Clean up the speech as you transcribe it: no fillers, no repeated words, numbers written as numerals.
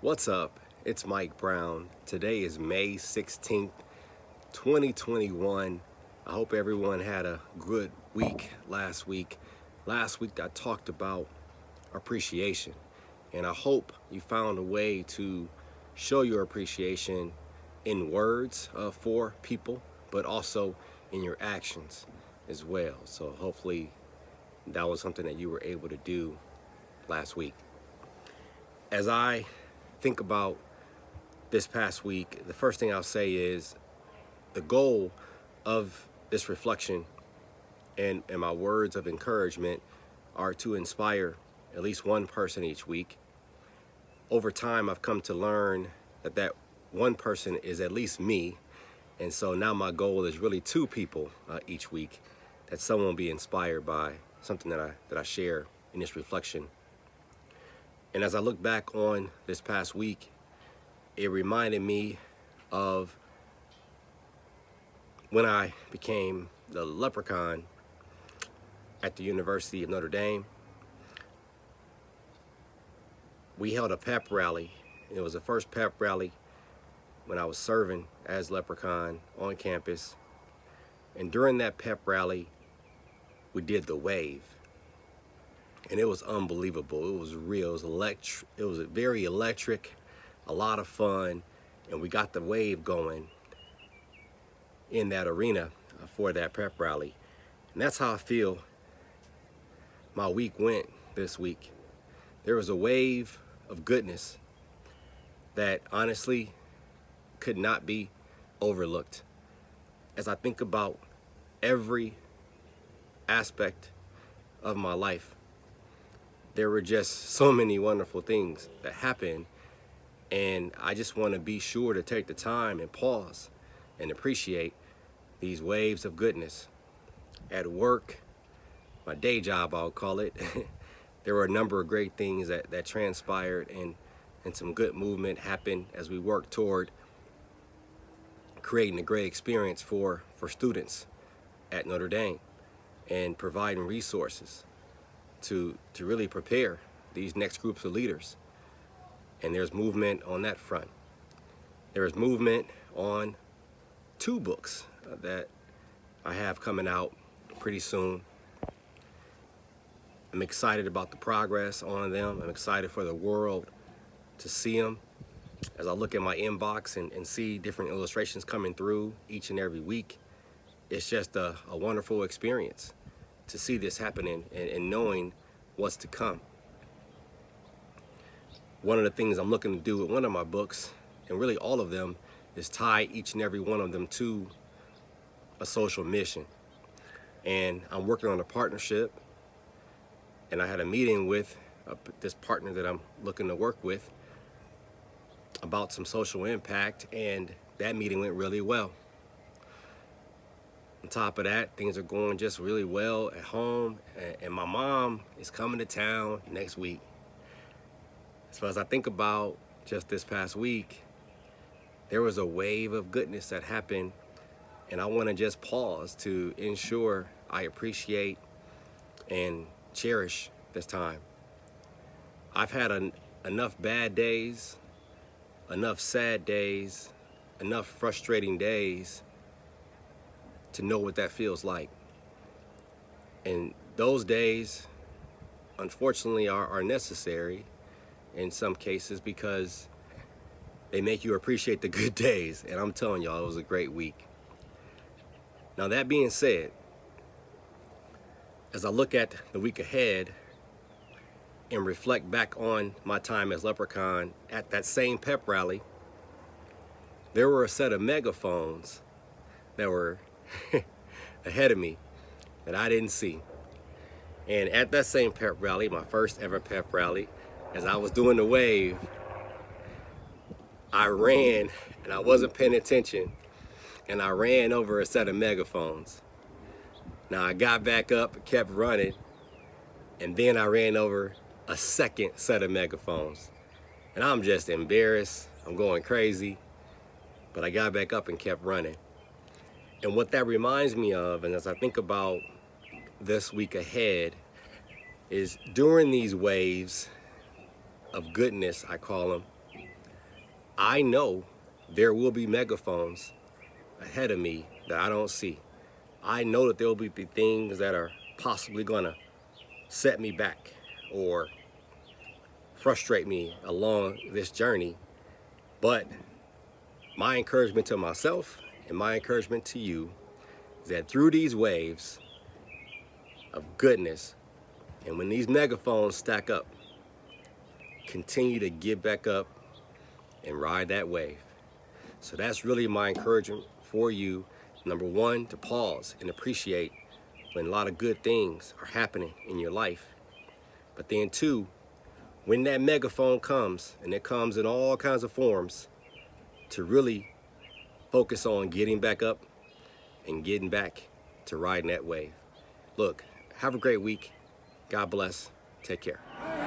What's up? It's Mike Brown. Today is May 16th, 2021. I hope everyone had a good week last week. Last week I talked about appreciation, and I hope you found a way to show your appreciation in words for people, but also in your actions as well. So hopefully that was something that you were able to do last week. As I think about this past week, the first thing I'll say is the goal of this reflection and my words of encouragement are to inspire at least one person each week. Over time, I've come to learn that one person is at least me. And so now my goal is really two people each week, that someone will be inspired by something that I share in this reflection. And as I look back on this past week, it reminded me of when I became the Leprechaun at the University of Notre Dame. We held a pep rally. It was the first pep rally when I was serving as Leprechaun on campus. And during that pep rally, we did the wave. And it was unbelievable. It was real. It was very electric, a lot of fun, and we got the wave going in that arena for that prep rally. And that's how I feel my week went this week. There was a wave of goodness that honestly could not be overlooked. As I think about every aspect of my life, there were just so many wonderful things that happened, and I just want to be sure to take the time and pause and appreciate these waves of goodness. At work, my day job, I'll call it, there were a number of great things that transpired, and some good movement happened as we worked toward creating a great experience for students at Notre Dame and providing resources to really prepare these next groups of leaders. And there's movement on that front. There is movement on two books that I have coming out pretty soon. I'm excited about the progress on them. I'm excited for the world to see them. As I look at my inbox and see different illustrations coming through each and every week, it's just a wonderful experience to see this happening and knowing what's to come. One of the things I'm looking to do with one of my books, and really all of them, is tie each and every one of them to a social mission. And I'm working on a partnership, and I had a meeting with this partner that I'm looking to work with about some social impact, and that meeting went really well. On top of that, things are going just really well at home, and my mom is coming to town next week. So as I think about just this past week, there was a wave of goodness that happened, and I want to just pause to ensure I appreciate and cherish this time. I've had enough bad days, enough sad days, enough frustrating days to know what that feels like. And those days, unfortunately, are necessary in some cases because they make you appreciate the good days. And I'm telling y'all, it was a great week. Now, that being said, as I look at the week ahead and reflect back on my time as Leprechaun at that same pep rally, there were a set of megaphones that were ahead of me that I didn't see. And at that same pep rally, my first ever pep rally, as I was doing the wave, I ran and I wasn't paying attention, and I ran over a set of megaphones. Now I got back up and kept running, and then I ran over a second set of megaphones. And I'm just embarrassed, I'm going crazy, but I got back up and kept running. And what that reminds me of, and as I think about this week ahead, is during these waves of goodness, I call them, I know there will be megaphones ahead of me that I don't see. I know that there will be things that are possibly gonna set me back or frustrate me along this journey. But my encouragement to myself and my encouragement to you is that through these waves of goodness, and when these megaphones stack up, continue to get back up and ride that wave. So that's really my encouragement for you. Number one, to pause and appreciate when a lot of good things are happening in your life. But then two, when that megaphone comes, and it comes in all kinds of forms, to really focus on getting back up and getting back to riding that wave. Look, have a great week. God bless. Take care.